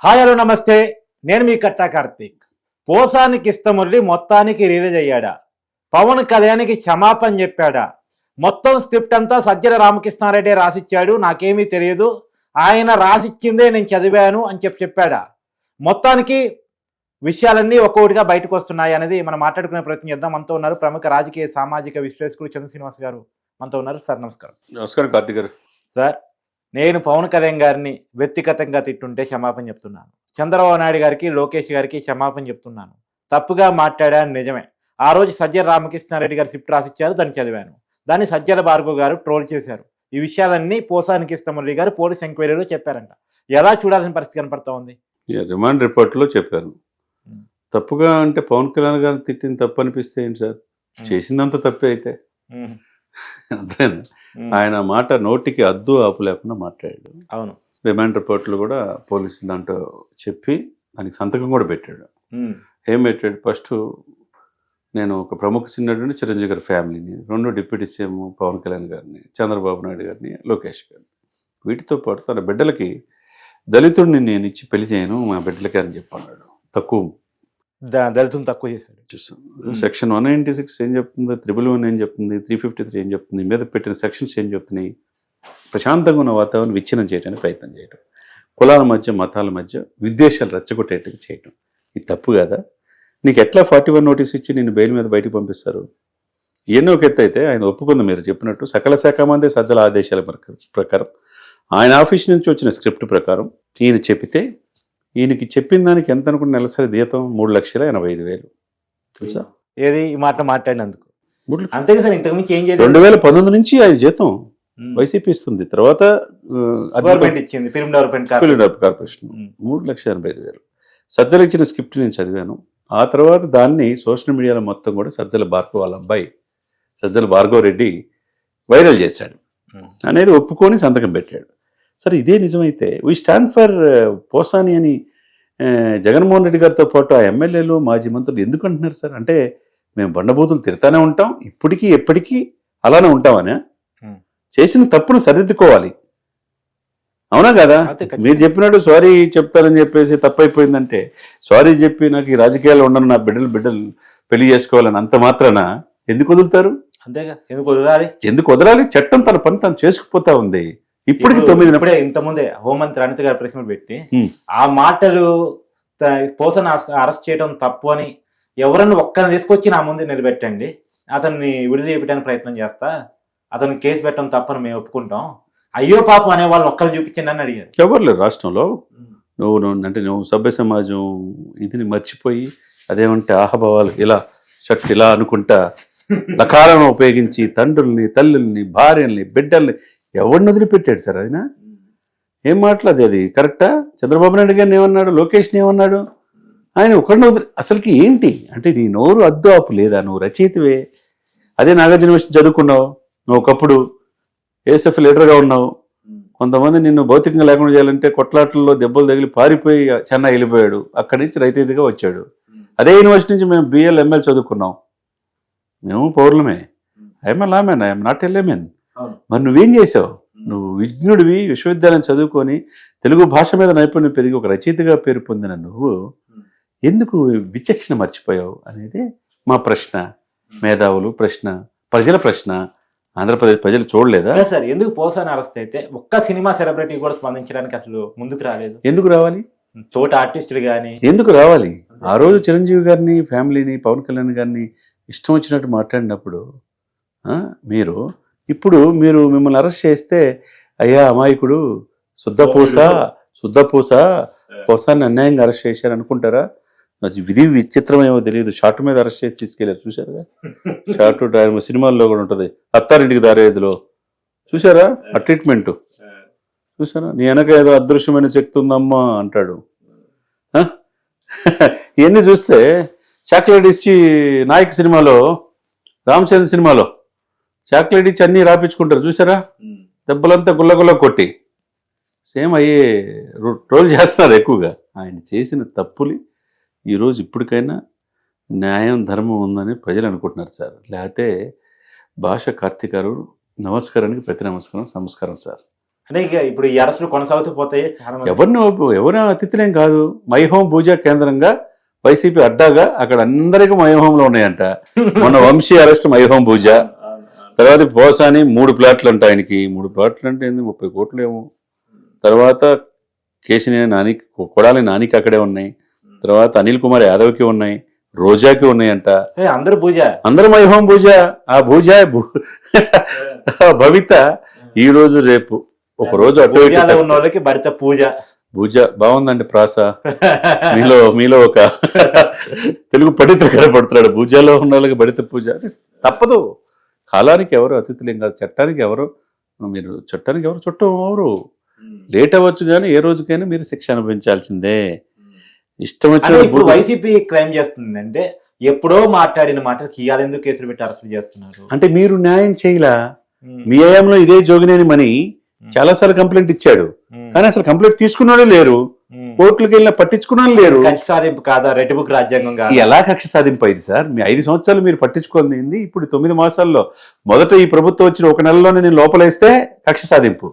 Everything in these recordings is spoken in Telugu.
హాయ్ హలో నమస్తే, నేను మీ కట్టా కార్తీక్. పోసానికి ఇష్టమురళి మొత్తానికి రిలీజ్ అయ్యాడా? పవన్ కళ్యాణ్కి క్షమాపణ చెప్పాడా? మొత్తం స్క్రిప్ట్ అంతా సజ్జల రామకృష్ణారెడ్డి రాసిచ్చాడు, నాకేమీ తెలియదు, ఆయన రాసిచ్చిందే నేను చదివాను అని చెప్పాడా? మొత్తానికి విషయాలన్నీ ఒక్కొక్కటిగా బయటకు వస్తున్నాయి అనేది మనం మాట్లాడుకునే ప్రయత్నం చేద్దాం. మనతో ఉన్నారు ప్రముఖ రాజకీయ సామాజిక విశ్లేషకుడు చంద్ర శ్రీనివాస్ గారు మనతో ఉన్నారు. సార్ నమస్కారం. నమస్కారం కార్తీక్ గారు. సార్, నేను పవన్ కళ్యాణ్ గారిని వ్యక్తిగతంగా తిట్టుంటే క్షమాపణ చెప్తున్నాను. చంద్రబాబు నాయుడు గారికి, లోకేష్ గారికి క్షమాపణ చెప్తున్నాను. తప్పుగా మాట్లాడాను, నిజమే. ఆ రోజు సజ్జల రామకృష్ణారెడ్డి గారు స్క్రిప్ట్ రాసిచ్చారు, దాన్ని చదివాను. దాన్ని సజ్జల భార్గవ్ గారు ట్రోల్ చేశారు. ఈ విషయాలన్నీ పోసానికి ఇష్టమురళి గారు పోలీస్ ఎంక్వైరీలో చెప్పారంట. ఎలా చూడాల్సిన పరిస్థితి కనపడతా ఉంది? రిమాండ్ రిపోర్ట్లో చెప్పారు. తప్పుగా అంటే పవన్ కళ్యాణ్ గారిని తిట్టిన తప్పు అనిపిస్తే ఏంటి సార్? చేసిందంత తప్పే అయితే అర్థమైంది. ఆయన మాట నోటికి అద్దు ఆపు లేకుండా మాట్లాడాడు. అవును. రిమాండ్ రిపోర్ట్లు కూడా పోలీసులు దాంట్లో చెప్పి దానికి సంతకం కూడా పెట్టాడు. ఏం పెట్టాడు? ఫస్ట్ నేను ఒక ప్రముఖ నటుడిని, చిరంజీవి గారి ఫ్యామిలీని, 2 డిప్యూటీ సీఎం పవన్ కళ్యాణ్ గారిని, చంద్రబాబు నాయుడు గారిని, లోకేష్ గారిని, వీటితో పాటు తన బిడ్డలకి దళితుడిని నేను ఇచ్చి పెళ్లి చేయను మా బిడ్డలకి అని చెప్పన్నాడు. తక్కువ దళితులను తక్కువ చేశాడు. సెక్షన్ 196 ఏం చెప్తుంది, 111 ఏం చెప్తుంది, 353 ఏం చెప్తుంది, మీద పెట్టిన సెక్షన్స్ ఏం చెప్తున్నాయి? ప్రశాంతంగా ఉన్న వాతావరణం విచ్ఛిన్నం చేయడానికి ప్రయత్నం చేయడం, కులాల మధ్య మతాల మధ్య విద్వేషాలు రెచ్చగొట్టేట్టుగా చేయడం, ఇది తప్పు కదా? నీకు ఎట్లా 41 నోటీస్ ఇచ్చి నేను బెయిల్ మీద బయటకు పంపిస్తారు? ఎన్నో ఒక ఎత్తు అయితే ఆయన ఒప్పుకుంది, మీరు చెప్పినట్టు సకల శాఖ మంది సజ్జల ఆదేశాల ప్రకారం ఆయన ఆఫీస్ నుంచి వచ్చిన స్క్రిప్ట్ ప్రకారం ఈయన చెప్పితే, ఈయనకి చెప్పిన దానికి ఎంత అనుకున్న నెలసరి జీతం 3,85,000 తెలుసా? ఏది ఈ మాట మాట్లాడినందుకు? అంతే సార్, ఇంతకుమించి ఏం చేయలేదు. 2019 నుంచి ఆయన జీతం వైసీపీ ఇస్తుంది. తర్వాత ఇచ్చింది ఫిల్మ్ డెవలప్మెంట్ కార్పొరేషన్ 3,85,000. సజ్జలు ఇచ్చిన స్క్రిప్ట్ నేను చదివాను. ఆ తర్వాత దాన్ని సోషల్ మీడియాలో మొత్తం కూడా సజ్జల భార్గవ్ వాళ్ళ అబ్బాయి సజ్జల భార్గవ్ రెడ్డి వైరల్ చేశాడు అనేది ఒప్పుకొని సంతకం పెట్టాడు. సరే, ఇదే నిజమైతే వీ స్టాండ్ ఫర్ పోసాని అని జగన్మోహన్ రెడ్డి గారితో పాటు ఆ ఎమ్మెల్యేలు, మాజీ మంత్రులు ఎందుకు అంటున్నారు సార్? అంటే మేము బండబూతులు తిడతానే ఉంటాం, ఇప్పటికీ ఎప్పటికీ అలానే ఉంటామనే? చేసిన తప్పును సరిదిద్దుకోవాలి, అవునా కదా? మీరు చెప్పినట్టు సారీ చెప్తారని చెప్పేసి తప్పైపోయిందంటే సారీ చెప్పి నాకు ఈ రాజకీయాల్లో ఉండను, నా బిడ్డలు పెళ్లి చేసుకోవాలని అంత మాత్రాన ఎందుకు వదులుతారు? అంతేగా, ఎందుకు వదలాలి? చట్టం తన పని తను చేసుకుపోతా ఉంది. ఇప్పటికి 9 ఇంతకుముందే హోంమంత్రి అనిత గారు ప్రెస్ మీట్ పెట్టి ఆ మాటలు పోసన్ అరెస్ట్ చేయడం తప్పు అని ఎవరన్నా ఒక్కరిని తీసుకొచ్చి నా ముందు నిలబెట్టండి, అతన్ని విడుదల చేయడానికి ప్రయత్నం చేస్తా, అతను కేసు పెట్టడం తప్పని మేము ఒప్పుకుంటాం, అయ్యో పాపం అనే వాళ్ళని ఒక్కరు చూపించండి అని అడిగారు. ఎవరు లేరు రాష్ట్రంలో. నువ్వు సభ్య సమాజం ఇదిని మర్చిపోయి అదేమంటే ఆహభావాలు ఇలా షట్ ఇలా అనుకుంటా లకాలను ఉపయోగించి తండ్రుల్ని, తల్లుల్ని, భార్యల్ని, బిడ్డల్ని ఎవరిని వదిలిపెట్టాడు సార్? ఆయన ఏం మాట్లాడదు? అది కరెక్టా? చంద్రబాబు నాయుడు గారిని ఏమన్నాడు, లోకేష్ని ఏమన్నాడు? ఆయన ఒకరిని వదిలి అసలుకి ఏంటి అంటే నీ నోరు అద్దు ఆపు లేదా? నువ్వు రచయితవే, అదే నాగార్జున యూనివర్సిటీ చదువుకున్నావు, నువ్వు ఒకప్పుడు ఏఎస్ఎఫ్ లీడర్గా ఉన్నావు. కొంతమంది నిన్ను భౌతికంగా లేకుండా చేయాలంటే కొట్లాట్లలో దెబ్బలు తగిలి పారిపోయి చెన్నై వెళ్ళిపోయాడు, అక్కడి నుంచి రచయితగా వచ్చాడు. అదే యూనివర్సిటీ నుంచి మేము బిఎల్ ఎంఎల్ చదువుకున్నాం, మేము పౌరులమే. I'm a layman, I'm not a lemon. మరి నువ్వేం చేసావు? నువ్వు విజ్ఞుడివి, విశ్వవిద్యాలయం చదువుకొని తెలుగు భాష మీద నైపుణ్యం పెరిగి ఒక రచయితగా పేరు పొందిన నువ్వు ఎందుకు విచక్షణ మర్చిపోయావు అనేది మా ప్రశ్న, మేధావులు ప్రశ్న, ప్రజల ప్రశ్న. ఆంధ్రప్రదేశ్ ప్రజలు చూడలేదా సార్? ఎందుకు పోసాని అరెస్ట్ అయితే ఒక్క సినిమా సెలబ్రిటీ కూడా స్పందించడానికి అసలు ముందుకు రాలేదు? ఎందుకు రావాలి? తోట ఆర్టిస్టులు కానీ ఎందుకు రావాలి? ఆ రోజు చిరంజీవి గారిని, ఫ్యామిలీని, పవన్ కళ్యాణ్ గారిని ఇష్టం వచ్చినట్టు మాట్లాడినప్పుడు మీరు ఇప్పుడు మిమ్మల్ని అరెస్ట్ చేస్తే అయ్యా అమాయకుడు శుద్ధపూస పోసాన్ని అన్యాయంగా అరెస్ట్ చేశారు అనుకుంటారా? విధి విచిత్రమేమో తెలియదు, షార్ట్ మీద అరెస్ట్ చేసి తీసుకెళ్లారు, చూసారుగా? షార్ట్ సినిమాల్లో కూడా ఉంటుంది, అత్తారింటికి దారేదిలో చూసారా ఆ ట్రీట్మెంట్? చూసారా? నీ వెనక ఏదో అదృశ్యమైన శక్తి ఉందమ్మా అంటాడు. ఇవన్నీ చూస్తే చాక్లెట్ ఇచ్చి నాయక్ సినిమాలో, రామచంద్ర సినిమాలో చాక్లెట్ ఇచ్చి అన్నీ రాపించుకుంటారు, చూసారా? దెబ్బలంతా గుల్లగుల్ల కొట్టి సేమ్ అయ్యే రోల్ చేస్తారు ఎక్కువగా. ఆయన చేసిన తప్పులు ఈరోజు ఇప్పటికైనా న్యాయం, ధర్మం ఉందని ప్రజలు అనుకుంటున్నారు సార్. లేకపోతే భాష కార్తీక్ గారు నమస్కారానికి ప్రతి నమస్కారం సార్. అంటే ఇక ఇప్పుడు ఈ అరెస్టులు కొనసాగుతూ పోతాయి చాలా మంది. ఎవరు అతిథులేం కాదు. మై హోమ్ పూజ కేంద్రంగా వైసీపీ అడ్డాగా అక్కడ అందరికీ మై హోంలో ఉన్నాయంట. మొన్న వంశీ అరెస్ట్ మై హోమ్ పూజ, తర్వాత పోసాని 3 ప్లాట్లు అంట ఆయనకి. 3 ప్లాట్లు అంటే 30 కోట్లు ఏమో. తర్వాత కేశినేని నాని, కొడాలి నానికి అక్కడే ఉన్నాయి. తర్వాత అనిల్ కుమార్ యాదవ్కి ఉన్నాయి, రోజాకి ఉన్నాయంట. అందరూ మై హోమ్ పూజ. ఆ పూజ భవిత ఈ రోజు రేపు ఒక రోజు అటు ఉన్న వాళ్ళకి భరిత పూజ. పూజ బాగుందండి ప్రాస. మీలో ఒక తెలుగు పండితులు కనపడుతున్నాడు. పూజలో ఉన్న వాళ్ళకి భరిత పూజ. తప్పదు. కాలానికి ఎవరు అతిథులేం కాదు. చట్టానికి ఎవరు చుట్టం ఎవరు. లేట్ అవ్వచ్చు కానీ ఏ రోజుకైనా మీరు శిక్ష అనుభవించాల్సిందే. ఇష్టం వచ్చిన వైసీపీ క్రైమ్ చేస్తుంది అంటే ఎప్పుడో మాట్లాడిన మాటకి ఇవాళ ఎందుకు కేసులు పెట్టి అరెస్ట్ చేస్తున్నారు అంటే మీరు న్యాయం చేయలా. మీ హయాంలో ఇదే జోగినేని మని చాలాసార్లు కంప్లైంట్ ఇచ్చాడు, కానీ అసలు కంప్లైంట్ తీసుకున్నాడు లేరు. కోర్టులకు వెళ్ళినా పట్టించుకున్నాను లేరు. కక్ష సాధింపు కాదా? రెడ్ బుక్ రాజ్యాంగం కాదా? ఎలా కక్ష సాధింపు అయింది సార్? మీ 5 సంవత్సరాలు మీరు పట్టించుకుంది. ఇప్పుడు 9 మాసాల్లో మొదట ఈ ప్రభుత్వం వచ్చిన 1 నెలలోనే నేను లోపలేస్తే కక్ష సాధింపు.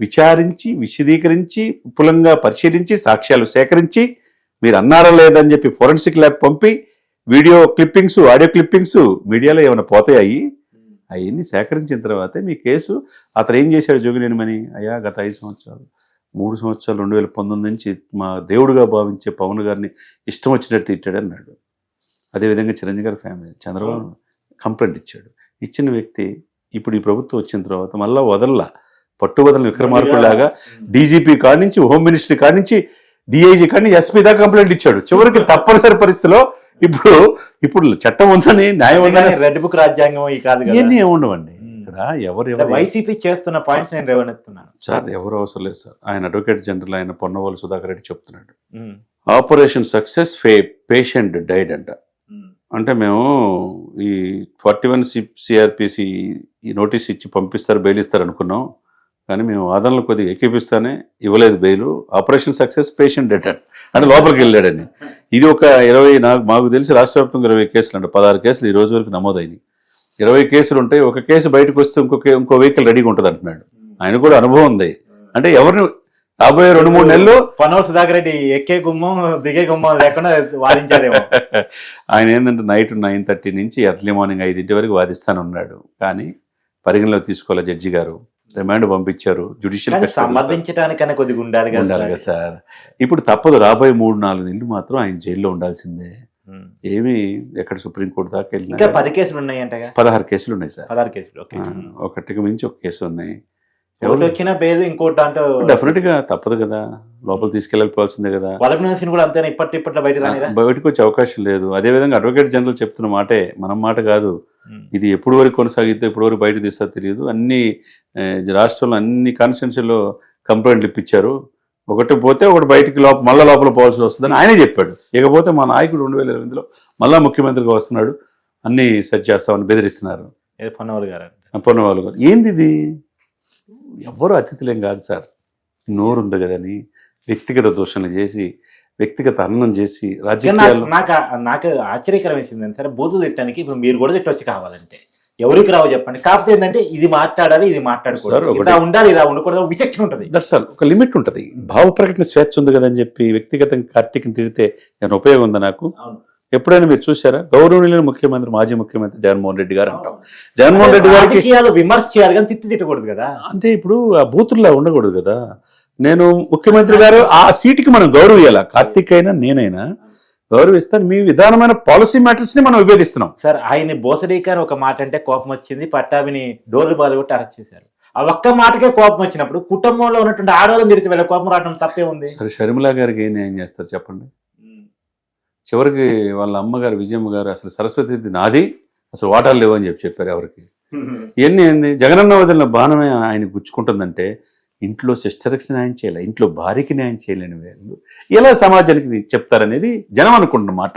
విచారించి, విశదీకరించి, విపులంగా పరిశీలించి, సాక్ష్యాలు సేకరించి, మీరు అన్నారా లేదని చెప్పి ఫోరెన్సిక్ ల్యాబ్ పంపి వీడియో క్లిప్పింగ్స్, ఆడియో క్లిప్పింగ్స్ మీడియాలో ఏమైనా పోతాయి? అవన్నీ సేకరించిన తర్వాతే మీ కేసు. అతను ఏం చేశాడు జోగినేని మని? అయ్యా గత 5 సంవత్సరాలు, 3 సంవత్సరాలు 2019 నుంచి మా దేవుడుగా భావించే పవన్ గారిని ఇష్టం వచ్చినట్టు తిట్టాడు అన్నాడు. అదేవిధంగా చిరంజీవి గారి ఫ్యామిలీ చంద్రబాబు కంప్లైంట్ ఇచ్చాడు. ఇచ్చిన వ్యక్తి ఇప్పుడు ఈ ప్రభుత్వం వచ్చిన తర్వాత మళ్ళా వదల్లా, పట్టుబదలని విక్రమార్కుల్లాగా డీజీపీ కాడి నుంచి, హోమ్ మినిస్ట్రీ కాడి నుంచి, డిఐజీ కాడి నుంచి, ఎస్పీ దాకా కంప్లైంట్ ఇచ్చాడు. చివరికి తప్పనిసరి పరిస్థితిలో ఇప్పుడు చట్టం ఉందని, న్యాయం ఉందని, రెడ్ బుక్ రాజ్యాంగం ఇవన్నీ ఏముండవండి. ఇక్కడ ఎవరు వైసీపీ చేస్తున్న పాయింట్స్ నేను రేవనెత్తున్నాను సార్. ఎవరు అవసరం లేదు సార్. ఆయన అడ్వకేట్ జనరల్ ఆయన పొన్నవోలు సుధాకర్ రెడ్డి చెప్తున్నాడు, ఆపరేషన్ సక్సెస్ పేషెంట్ డైడ్ అంట. అంటే మేము ఈ 41 సిఆర్పిసి ఈ నోటీస్ ఇచ్చి పంపిస్తారు, బెయిల్ ఇస్తారు అనుకున్నాం, కానీ మేము వాదనలు కొద్దిగా ఎక్కిపిస్తానే ఇవ్వలేదు bail. Operation success patient dead అంటే లోపలికి వెళ్ళాడని. ఇది ఒక 20, మాకు తెలిసి రాష్ట్ర వ్యాప్తంగా 20 కేసులు అంటే 16 కేసులు ఈ రోజు వరకు నమోదైనవి. 20 కేసులు ఉంటాయి. ఒక కేసు బయటకు వస్తే ఇంకో వెహికల్ రెడీగా ఉంటుంది అంటున్నాడు. ఆయన కూడా అనుభవం ఉంది. అంటే ఎవరిని రాబోయే 2-3 నెలలు పొన్నవోలు సుధాకర్ రెడ్డి ఎక్కే గుమ్మం దిగే గుమ్మం లేకుండా వాదించారేమో. ఆయన ఏంటంటే నైట్ 9:30 నుంచి ఎర్లీ మార్నింగ్ 5 వరకు వాదిస్తానన్నాడు. కానీ పరిగణలోకి తీసుకోవాలి జడ్జి గారు. రిమాండ్ పంపించారు. జ్యుడిషియల్ సమర్థించడానికైనా కొద్దిగా ఉండాలి కదా సార్. ఇప్పుడు తప్పదు. రాబోయే 3-4 నెలలు మాత్రం ఆయన జైల్లో ఉండాల్సిందే. ఏమి ఎక్కడ సుప్రీంకోర్టు దాకా వెళ్ళినా 10 కేసులు ఉన్నాయంట. 16 కేసులు ఉన్నాయి సార్. 16 కేసులు. ఒకటికి మించి ఒక కేసు ఉన్నాయి. ఎవరు వచ్చినా బెయిల్ ఇంకోటి అంటే డెఫినెట్ గా తప్పదు కదా, లోపల తీసుకెళ్లిపోవాల్సిందే కదా. వాళ్ళకి కూడా అంతేనా? ఇప్పట్లో బయటకు వచ్చే అవకాశం లేదు. అదేవిధంగా అడ్వకేట్ జనరల్ చెప్తున్న మాటే మనం మాట కాదు. ఇది ఎప్పుడు వరకు కొనసాగితే ఎప్పుడు వరకు బయటకు తీస్తా తెలియదు. అన్ని రాష్ట్రంలో అన్ని కాన్స్టిట్యున్సీలో కంప్లైంట్లు ఇప్పించారు. ఒకటి పోతే ఒకటి బయటికి మళ్ళీ లోపల పోవాల్సి వస్తుందని ఆయనే చెప్పాడు. ఇకపోతే మా నాయకుడు 2028లో మళ్ళా ముఖ్యమంత్రిగా వస్తున్నాడు, అన్ని సెట్ చేస్తామని బెదిరిస్తున్నారు. పొన్నవాళ్ళు గారు ఏంది ఇది? ఎవ్వరూ అతిథులేం కాదు సార్. నోరుంది కదని వ్యక్తిగత దూషణలు చేసి, వ్యక్తిగత అన్నం చేసి రాజకీయాలు. నాకు ఆశ్చర్యకరం వేసింది సరే బూతులు తిట్టడానికి ఇప్పుడు మీరు కూడా తిట్టొచ్చు కావాలంటే, ఎవరికి రావు చెప్పండి. కాకపోతే ఏంటంటే ఇది మాట్లాడాలి, ఇది మాట్లాడుకోవాలి, ఇలా ఉండాలి, ఇలా ఉండకూడదు, విచక్షణ ఉంటుంది. దర్శనం ఒక లిమిట్ ఉంటుంది. భావ ప్రకటన స్వేచ్ఛ ఉంది కదని చెప్పి వ్యక్తిగతంగా కార్తీక్ని తిడితే ఏమైనా ఉపయోగం ఉందా? నాకు ఎప్పుడైనా మీరు చూసారా? గౌరవనీయులైన ముఖ్యమంత్రి, మాజీ ముఖ్యమంత్రి జగన్మోహన్ రెడ్డి గారు అంటాం. జగన్మోహన్ రెడ్డి గారికి విమర్శ చేయాలి కానీ తిట్టకూడదు కదా. అంటే ఇప్పుడు ఆ బూతుల్లో ఉండకూడదు కదా. నేను ముఖ్యమంత్రి గారు ఆ సీటుకి మనం గౌరవం ఇవ్వాలా. కార్తీక్ అయినా నేనైనా గౌరవిస్తాను. మీ విధానమైన పాలసీ మ్యాటర్స్ ని మనం విభేదిస్తున్నాం సార్. ఆయన బోసడీకర్ ఒక మాట అంటే కోపం వచ్చింది, పట్టాభిని డోర్లు బాలు కొట్టి అరెస్ట్ చేశారు. ఆ ఒక్క మాటకే కోపం వచ్చినప్పుడు కుటుంబంలో ఉన్నటువంటి ఆడవాళ్ళని తిరిగి వెళ్ళే కోపం రావడం తప్పే ఉంది. సరే షర్మిలా గారికి ఏం న్యాయం చేస్తారు చెప్పండి? చివరికి వాళ్ళ అమ్మగారు విజయమ్మ గారు అసలు సరస్వతి నాది, అసలు వాటాలు లేవు అని చెప్పారు. ఎవరికి ఇవన్నీ ఏంది? జగనన్న వదిలిన బాణమే ఆయన గుచ్చుకుంటుందంటే ఇంట్లో సిస్టర్కి న్యాయం చేయాలి, ఇంట్లో భార్యకి న్యాయం చేయలేని వాళ్ళు ఎలా సమాజానికి చెప్తారనేది జనం అనుకుంటున్న మాట,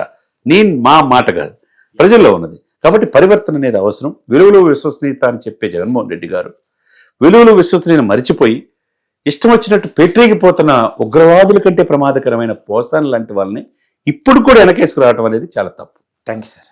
మా మాట కాదు, ప్రజల్లో ఉన్నది. కాబట్టి పరివర్తన అనేది అవసరం. విలువలు విశ్వసనీయత అని చెప్పే జగన్మోహన్ రెడ్డి గారు విలువలు విశ్వసనీయత మరిచిపోయి ఇష్టం వచ్చినట్టు పెట్టేగిపోతున్న ఉగ్రవాదుల కంటే ప్రమాదకరమైన పోసాన్ లాంటి వాళ్ళని ఇప్పుడు కూడా వెనకేసుకురావడం అనేది చాలా తప్పు. Thank you sir.